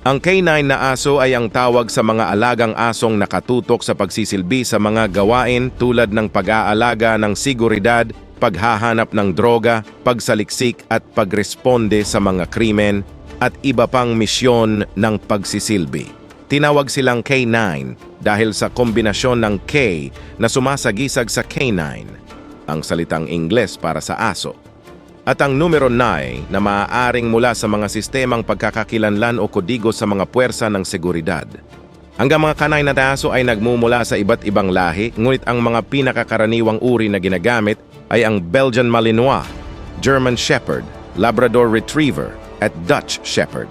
Ang K9 na aso ay ang tawag sa mga alagang asong nakatutok sa pagsisilbi sa mga gawain tulad ng pag-aalaga ng seguridad, paghahanap ng droga, pagsaliksik at pagresponde sa mga krimen at iba pang misyon ng pagsisilbi. Tinawag silang K9 dahil sa kombinasyon ng K na sumasagisag sa canine, ang salitang Ingles para sa aso, at ang numero 9 na maaaring mula sa mga sistemang pagkakakilanlan o kodigo sa mga puwersa ng seguridad. Ang mga kanay na aso ay nagmumula sa iba't ibang lahi, ngunit ang mga pinakakaraniwang uri na ginagamit ay ang Belgian Malinois, German Shepherd, Labrador Retriever, at Dutch Shepherd.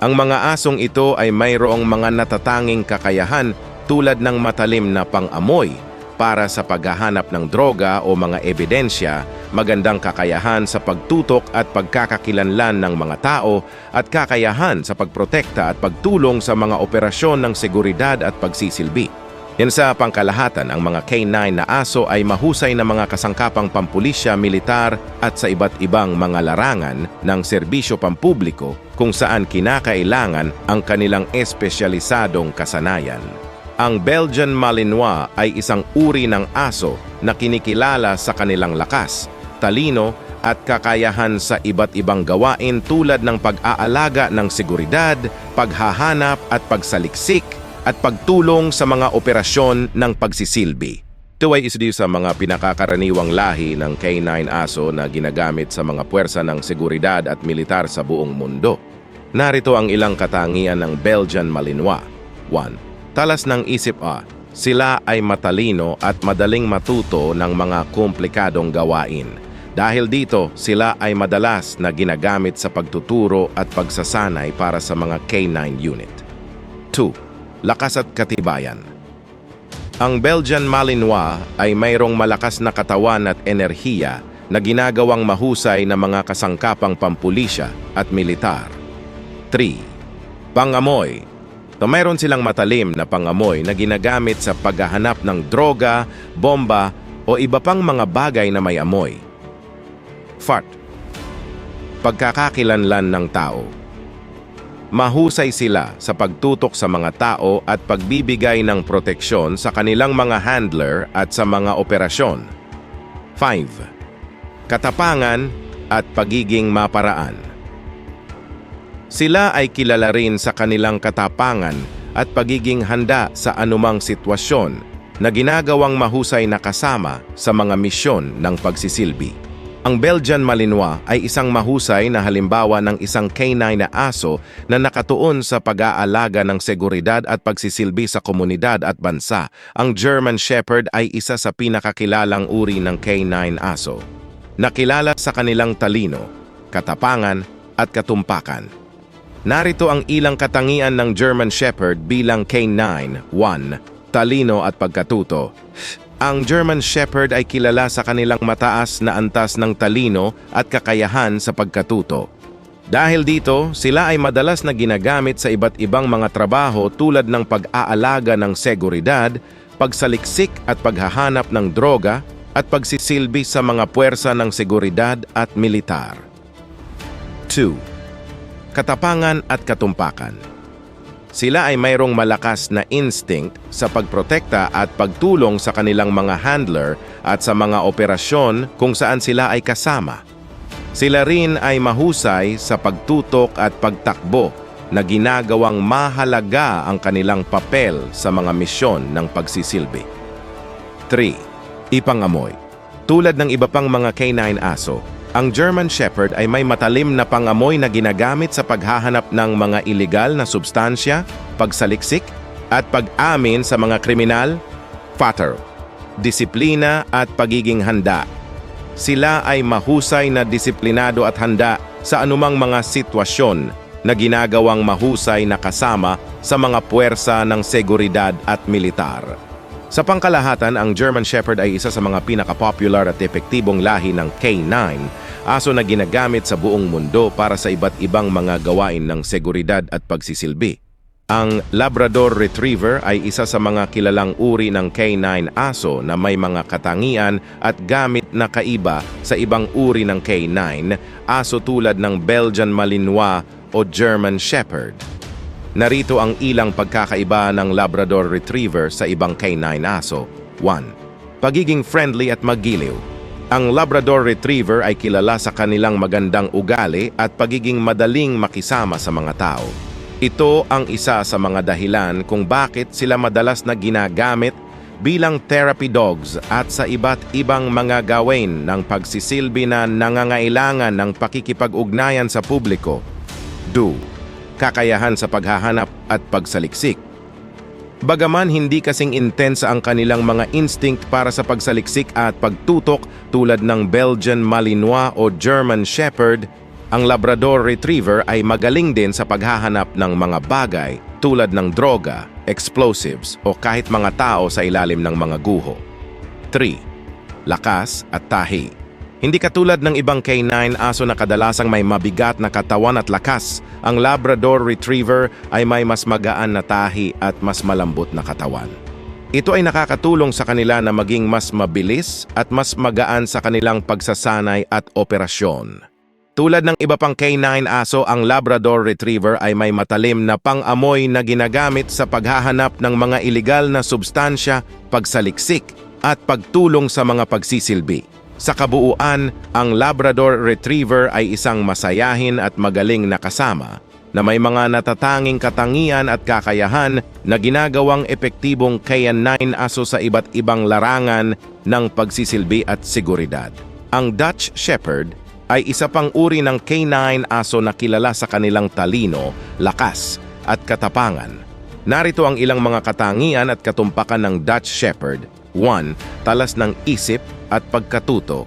Ang mga asong ito ay mayroong mga natatanging kakayahan tulad ng matalim na pang-amoy para sa paghahanap ng droga o mga ebidensya, magandang kakayahan sa pagtutok at pagkakakilanlan ng mga tao, at kakayahan sa pagprotekta at pagtulong sa mga operasyon ng seguridad at pagsisilbi. Yan sa pangkalahatan, ang mga K9 na aso ay mahusay na mga kasangkapang pampulisya, militar at sa iba't ibang mga larangan ng serbisyo pampubliko kung saan kinakailangan ang kanilang espesyalisadong kasanayan. Ang Belgian Malinois ay isang uri ng aso na kinikilala sa kanilang lakas, talino at kakayahan sa iba't ibang gawain tulad ng pag-aalaga ng seguridad, paghahanap at pagsaliksik, at pagtulong sa mga operasyon ng pagsisilbi. Ito ay isa sa mga pinakakaraniwang lahi ng K9 aso na ginagamit sa mga puwersa ng seguridad at militar sa buong mundo. Narito ang ilang katangian ng Belgian Malinois. 1. Talas ng isip. Sila ay matalino at madaling matuto ng mga komplikadong gawain. Dahil dito, sila ay madalas na ginagamit sa pagtuturo at pagsasanay para sa mga K9 unit. 2. Lakas at katibayan. Ang Belgian Malinois ay mayroong malakas na katawan at enerhiya na ginagawang mahusay na mga kasangkapang pampulisya at militar. 3. Pangamoy. Mayroon silang matalim na pangamoy na ginagamit sa paghahanap ng droga, bomba o iba pang mga bagay na may amoy. 4. Pagkakakilanlan ng tao. Mahusay sila sa pagtutok sa mga tao at pagbibigay ng proteksyon sa kanilang mga handler at sa mga operasyon. 5. Katapangan at pagiging maparaan. Sila ay kilala rin sa kanilang katapangan at pagiging handa sa anumang sitwasyon na ginagawang mahusay na kasama sa mga misyon ng pagsisilbi. Ang Belgian Malinois ay isang mahusay na halimbawa ng isang K9 na aso na nakatuon sa pag-aalaga ng seguridad at pagsisilbi sa komunidad at bansa. Ang German Shepherd ay isa sa pinakakilalang uri ng K9 aso, nakilala sa kanilang talino, katapangan at katumpakan. Narito ang ilang katangian ng German Shepherd bilang K9. 1. Talino at pagkatuto. Ang German Shepherd ay kilala sa kanilang mataas na antas ng talino at kakayahan sa pagkatuto. Dahil dito, sila ay madalas na ginagamit sa iba't ibang mga trabaho tulad ng pag-aalaga ng seguridad, pagsaliksik at paghahanap ng droga, at pagsisilbi sa mga puwersa ng seguridad at militar. 2. Katapangan at katumpakan. Sila ay mayroong malakas na instinct sa pagprotekta at pagtulong sa kanilang mga handler at sa mga operasyon kung saan sila ay kasama. Sila rin ay mahusay sa pagtutok at pagtakbo na ginagawang mahalaga ang kanilang papel sa mga misyon ng pagsisilbi. 3. Ipangamoy. Tulad ng iba pang mga K9 aso, ang German Shepherd ay may matalim na pangamoy na ginagamit sa paghahanap ng mga iligal na substansya, pagsaliksik, at pag-amin sa mga kriminal. 4. Disiplina at pagiging handa. Sila ay mahusay na disiplinado at handa sa anumang mga sitwasyon na ginagawang mahusay na kasama sa mga puwersa ng seguridad at militar. Sa pangkalahatan, ang German Shepherd ay isa sa mga pinaka-popular at epektibong lahi ng K9, aso na ginagamit sa buong mundo para sa iba't ibang mga gawain ng seguridad at pagsisilbi. Ang Labrador Retriever ay isa sa mga kilalang uri ng K9 aso na may mga katangian at gamit na kaiba sa ibang uri ng K9 aso tulad ng Belgian Malinois o German Shepherd. Narito ang ilang pagkakaiba ng Labrador Retriever sa ibang canine aso. 1. Pagiging friendly at maggiliw. Ang Labrador Retriever ay kilala sa kanilang magandang ugali at pagiging madaling makisama sa mga tao. Ito ang isa sa mga dahilan kung bakit sila madalas na ginagamit bilang therapy dogs at sa iba't ibang mga gawain ng pagsisilbi na nangangailangan ng pakikipag-ugnayan sa publiko. 2. Kakayahan sa paghahanap at pagsaliksik. Bagaman hindi kasing intense ang kanilang mga instinct para sa pagsaliksik at pagtutok tulad ng Belgian Malinois o German Shepherd, ang Labrador Retriever ay magaling din sa paghahanap ng mga bagay tulad ng droga, explosives o kahit mga tao sa ilalim ng mga guho. 3. Lakas at tahi. Hindi katulad ng ibang canine aso na kadalasang may mabigat na katawan at lakas, ang Labrador Retriever ay may mas magaan na tahi at mas malambot na katawan. Ito ay nakakatulong sa kanila na maging mas mabilis at mas magaan sa kanilang pagsasanay at operasyon. Tulad ng iba pang canine aso, ang Labrador Retriever ay may matalim na pang-amoy na ginagamit sa paghahanap ng mga ilegal na substansya, pagsaliksik at pagtulong sa mga pagsisilbi. Sa kabuuan, ang Labrador Retriever ay isang masayahin at magaling na kasama na may mga natatanging katangian at kakayahan na ginagawang epektibong canine aso sa iba't ibang larangan ng pagsisilbi at seguridad. Ang Dutch Shepherd ay isa pang uri ng canine aso na kilala sa kanilang talino, lakas at katapangan. Narito ang ilang mga katangian at katumpakan ng Dutch Shepherd. 1. Talas ng isip at pagkatuto.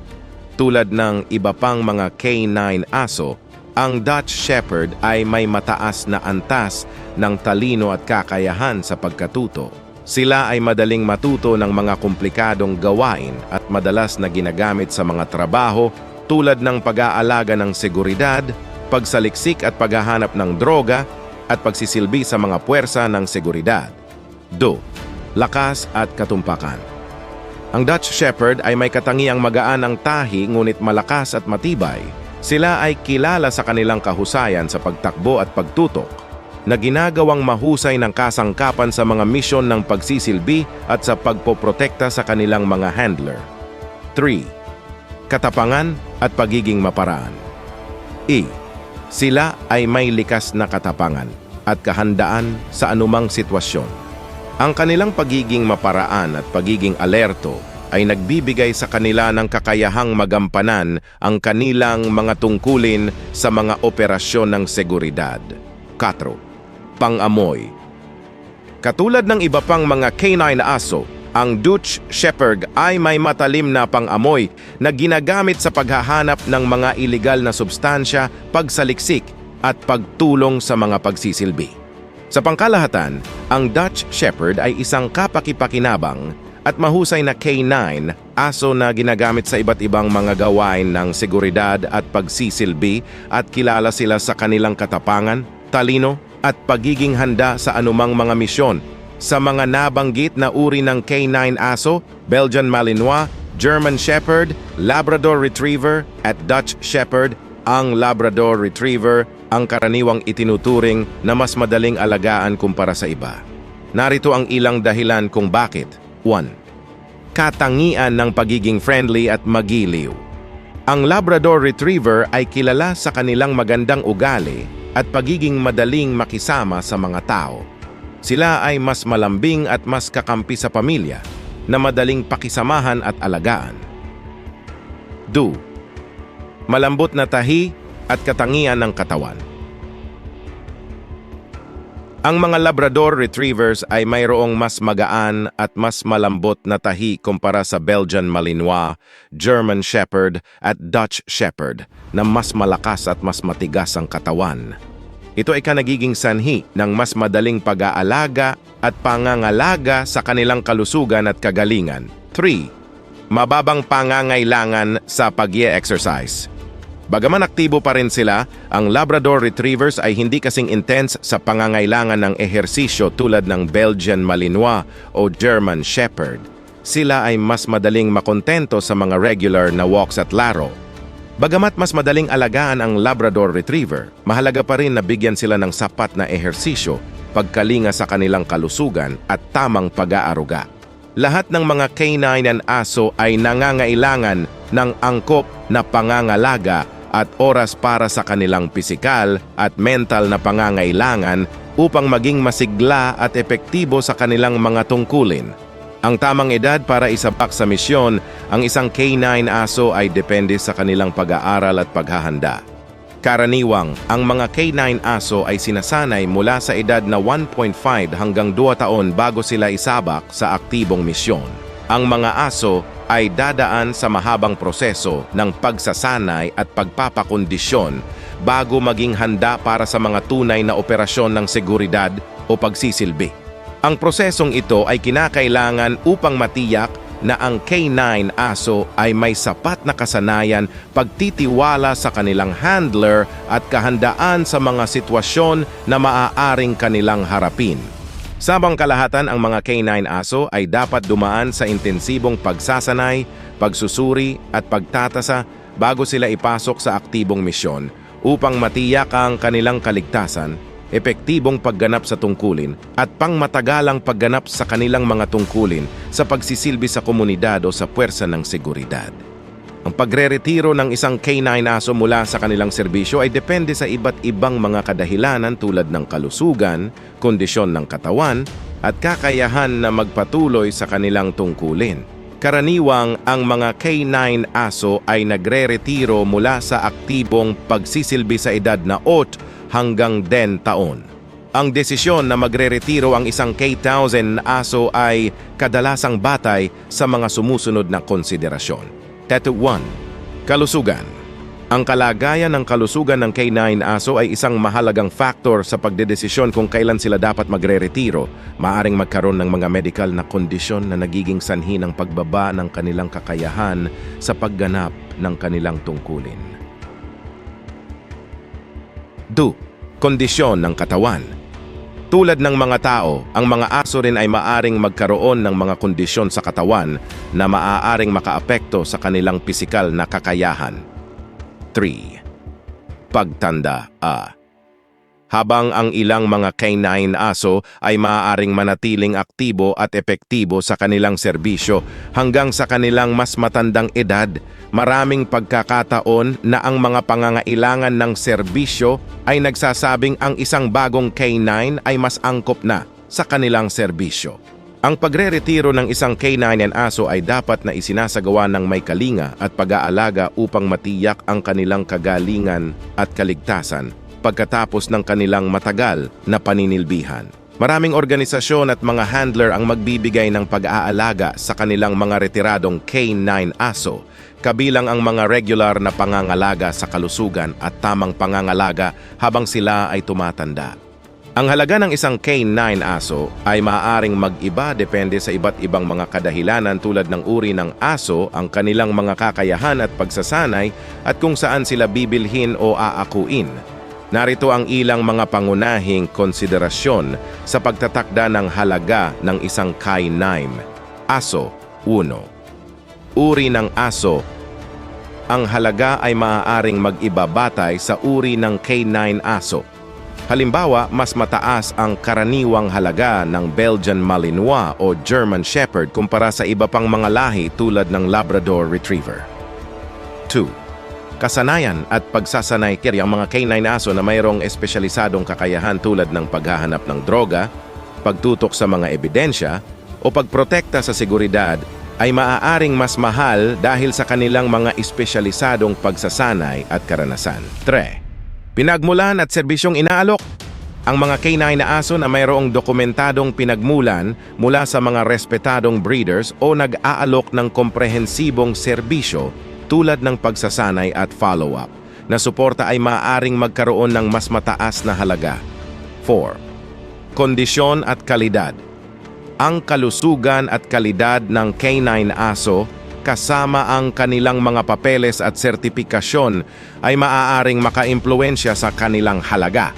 Tulad ng iba pang mga canine aso, ang Dutch Shepherd ay may mataas na antas ng talino at kakayahan sa pagkatuto. Sila ay madaling matuto ng mga komplikadong gawain at madalas na ginagamit sa mga trabaho tulad ng pag-aalaga ng seguridad, pagsaliksik at paghahanap ng droga at pagsisilbi sa mga puwersa ng seguridad. 2. Lakas at katumpakan. Ang Dutch Shepherd ay may katangiang magaan ang tahi ngunit malakas at matibay. Sila ay kilala sa kanilang kahusayan sa pagtakbo at pagtutok, na ginagawang mahusay ng kasangkapan sa mga misyon ng pagsisilbi at sa pagpoprotekta sa kanilang mga handler. 3. Katapangan at pagiging maparaan. Sila ay may likas na katapangan at kahandaan sa anumang sitwasyon. Ang kanilang pagiging maparaan at pagiging alerto ay nagbibigay sa kanila ng kakayahang magampanan ang kanilang mga tungkulin sa mga operasyon ng seguridad. 4. Pang-amoy. Katulad ng iba pang mga canine aso, ang Dutch Shepherd ay may matalim na pang-amoy na ginagamit sa paghahanap ng mga ilegal na substansya, pagsaliksik at pagtulong sa mga pagsisilbi. Sa pangkalahatan, ang Dutch Shepherd ay isang kapakipakinabang at mahusay na canine aso na ginagamit sa iba't ibang mga gawain ng seguridad at pagsisilbi at kilala sila sa kanilang katapangan, talino at pagiging handa sa anumang mga misyon. Sa mga nabanggit na uri ng canine aso, Belgian Malinois, German Shepherd, Labrador Retriever at Dutch Shepherd, ang Labrador Retriever ang karaniwang itinuturing na mas madaling alagaan kumpara sa iba. Narito ang ilang dahilan kung bakit. 1. Katangian ng pagiging friendly at magiliw. Ang Labrador Retriever ay kilala sa kanilang magandang ugali at pagiging madaling makisama sa mga tao. Sila ay mas malambing at mas kakampi sa pamilya na madaling pakisamahan at alagaan. 2. Malambot na tahi at katangian ng katawan. Ang mga Labrador Retrievers ay mayroong mas magaan at mas malambot na tahi kumpara sa Belgian Malinois, German Shepherd at Dutch Shepherd na mas malakas at mas matigas ang katawan. Ito ay nagiging sanhi ng mas madaling pag-aalaga at pangangalaga sa kanilang kalusugan at kagalingan. 3. Mababang pangangailangan sa pag-exercise. Bagaman aktibo pa rin sila, ang Labrador Retrievers ay hindi kasing intense sa pangangailangan ng ehersisyo tulad ng Belgian Malinois o German Shepherd. Sila ay mas madaling makontento sa mga regular na walks at laro. Bagamat mas madaling alagaan ang Labrador Retriever, mahalaga pa rin na bigyan sila ng sapat na ehersisyo, pagkalinga sa kanilang kalusugan at tamang pag-aaruga. Lahat ng mga canine and aso ay nangangailangan ng angkop na pangangalaga at oras para sa kanilang pisikal at mental na pangangailangan upang maging masigla at epektibo sa kanilang mga tungkulin. Ang tamang edad para isabak sa misyon, ang isang canine aso ay depende sa kanilang pag-aaral at paghahanda. Karaniwang, ang mga canine aso ay sinasanay mula sa edad na 1.5 hanggang 2 taon bago sila isabak sa aktibong misyon. Ang mga aso ay dadaan sa mahabang proseso ng pagsasanay at pagpapakondisyon bago maging handa para sa mga tunay na operasyon ng seguridad o pagsisilbi. Ang prosesong ito ay kinakailangan upang matiyak na ang canine aso ay may sapat na kasanayan, pagtitiwala sa kanilang handler at kahandaan sa mga sitwasyon na maaaring kanilang harapin. Sabang kalahatan, ang mga canine aso ay dapat dumaan sa intensibong pagsasanay, pagsusuri at pagtatasa bago sila ipasok sa aktibong misyon upang matiyak ang kanilang kaligtasan, epektibong pagganap sa tungkulin at pangmatagalang pagganap sa kanilang mga tungkulin sa pagsisilbi sa komunidad o sa puwersa ng seguridad. Ang pagre-retiro ng isang canine aso mula sa kanilang serbisyo ay depende sa iba't ibang mga kadahilanan tulad ng kalusugan, kondisyon ng katawan, at kakayahan na magpatuloy sa kanilang tungkulin. Karaniwang, ang mga canine aso ay nagre-retiro mula sa aktibong pagsisilbi sa edad na 8 hanggang 10 taon. Ang desisyon na magre-retiro ang isang K-1000 aso ay kadalasang batay sa mga sumusunod na konsiderasyon. Tattoo 1. Kalusugan. Ang kalagayan ng kalusugan ng K9 aso ay isang mahalagang faktor sa pagdedesisyon kung kailan sila dapat magre-retiro. Maaring magkaroon ng mga medical na kondisyon na nagiging sanhi ng pagbaba ng kanilang kakayahan sa pagganap ng kanilang tungkulin. 2. Kondisyon ng katawan. Tulad ng mga tao, ang mga aso rin ay maaring magkaroon ng mga kondisyon sa katawan na maaaring makaapekto sa kanilang pisikal na kakayahan. 3. Pagtanda. Habang ang ilang mga canine aso ay maaaring manatiling aktibo at epektibo sa kanilang serbisyo hanggang sa kanilang mas matandang edad, maraming pagkakataon na ang mga pangangailangan ng serbisyo ay nagsasabing ang isang bagong canine ay mas angkop na sa kanilang serbisyo. Ang pagre-retiro ng isang canine and aso ay dapat na isinasagawa ng may kalinga at pag-aalaga upang matiyak ang kanilang kagalingan at kaligtasan pagkatapos ng kanilang matagal na paninilbihan. Maraming organisasyon at mga handler ang magbibigay ng pag-aalaga sa kanilang mga retiradong canine aso, kabilang ang mga regular na pangangalaga sa kalusugan at tamang pangangalaga habang sila ay tumatanda. Ang halaga ng isang canine aso ay maaaring mag-iba depende sa iba't ibang mga kadahilanan tulad ng uri ng aso, ang kanilang mga kakayahan at pagsasanay, at kung saan sila bibilhin o aakuin. Narito ang ilang mga pangunahing konsiderasyon sa pagtatakda ng halaga ng isang canine aso. 1. Uri ng aso. Ang halaga ay maaaring mag-iba batay sa uri ng canine aso. Halimbawa, mas mataas ang karaniwang halaga ng Belgian Malinois o German Shepherd kumpara sa iba pang mga lahi tulad ng Labrador Retriever. 2. Kasanayan at pagsasanay. Ang mga canine aso na mayroong espesyalisadong kakayahan tulad ng paghahanap ng droga, pagtutok sa mga ebidensya, o pagprotekta sa seguridad ay maaaring mas mahal dahil sa kanilang mga espesyalisadong pagsasanay at karanasan. 3. Pinagmulan at serbisyong inaalok. Ang mga canine na aso na mayroong dokumentadong pinagmulan mula sa mga respetadong breeders o nag-aalok ng komprehensibong serbisyo tulad ng pagsasanay at follow-up, na suporta ay maaaring magkaroon ng mas mataas na halaga. 4. Kondisyon at kalidad. Ang kalusugan at kalidad ng canine aso kasama ang kanilang mga papeles at sertipikasyon ay maaaring makaimpluwensya sa kanilang halaga.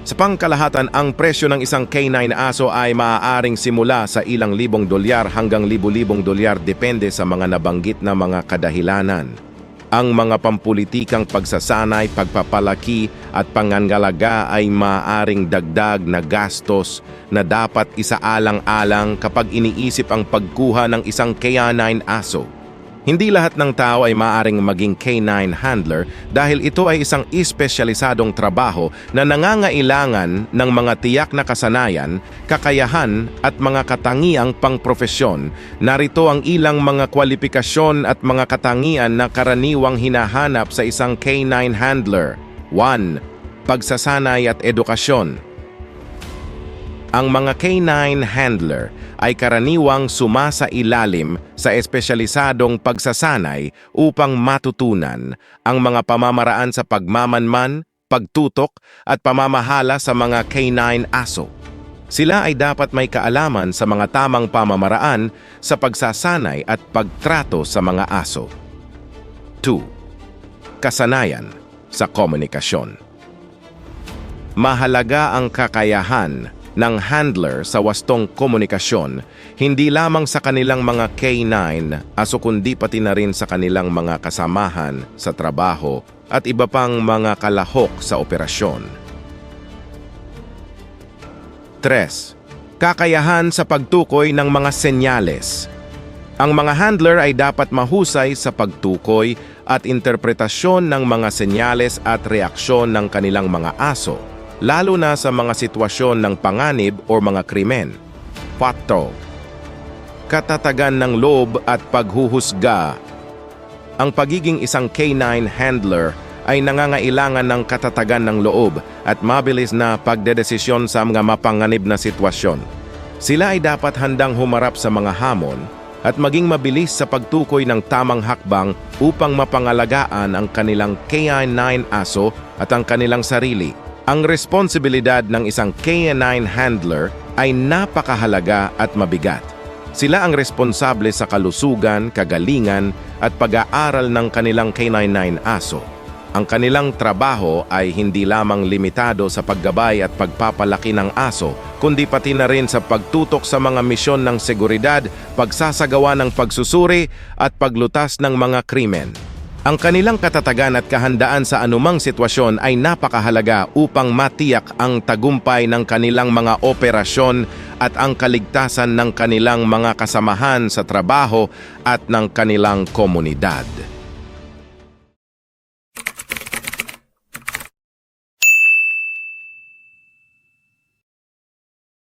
Sa pangkalahatan, ang presyo ng isang canine aso ay maaaring simula sa ilang libong dolyar hanggang libu-libong dolyar depende sa mga nabanggit na mga kadahilanan. Ang mga pampulitikang pagsasanay, pagpapalaki at pangangalaga ay maaaring dagdag na gastos na dapat isaalang-alang kapag iniisip ang pagkuha ng isang canine aso. Hindi lahat ng tao ay maaaring maging canine handler dahil ito ay isang espesyalisadong trabaho na nangangailangan ng mga tiyak na kasanayan, kakayahan at mga katangiang pangprofesyon. Narito ang ilang mga kwalifikasyon at mga katangian na karaniwang hinahanap sa isang canine handler. 1. Pagsasanay at edukasyon. Ang mga canine handler ay karaniwang sumasailalim sa espesyalisadong pagsasanay upang matutunan ang mga pamamaraan sa pagmamanman, pagtutok at pamamahala sa mga canine aso. Sila ay dapat may kaalaman sa mga tamang pamamaraan sa pagsasanay at pagtrato sa mga aso. 2. Kasanayan sa komunikasyon. Mahalaga ang kakayahan ng handler sa wastong komunikasyon, hindi lamang sa kanilang mga canine aso kundi pati na rin sa kanilang mga kasamahan sa trabaho at iba pang mga kalahok sa operasyon. 3. Kakayahan sa pagtukoy ng mga senyales. Ang mga handler ay dapat mahusay sa pagtukoy at interpretasyon ng mga senyales at reaksyon ng kanilang mga aso, lalo na sa mga sitwasyon ng panganib o mga krimen. 4. Katatagan ng loob at paghuhusga. Ang pagiging isang canine handler ay nangangailangan ng katatagan ng loob at mabilis na pagdedesisyon sa mga mapanganib na sitwasyon. Sila ay dapat handang humarap sa mga hamon at maging mabilis sa pagtukoy ng tamang hakbang upang mapangalagaan ang kanilang canine aso at ang kanilang sarili. Ang responsibilidad ng isang canine handler ay napakahalaga at mabigat. Sila ang responsable sa kalusugan, kagalingan at pag-aaral ng kanilang canine aso. Ang kanilang trabaho ay hindi lamang limitado sa paggabay at pagpapalaki ng aso, kundi pati na rin sa pagtutok sa mga misyon ng seguridad, pagsasagawa ng pagsusuri at paglutas ng mga krimen. Ang kanilang katatagan at kahandaan sa anumang sitwasyon ay napakahalaga upang matiyak ang tagumpay ng kanilang mga operasyon at ang kaligtasan ng kanilang mga kasamahan sa trabaho at ng kanilang komunidad.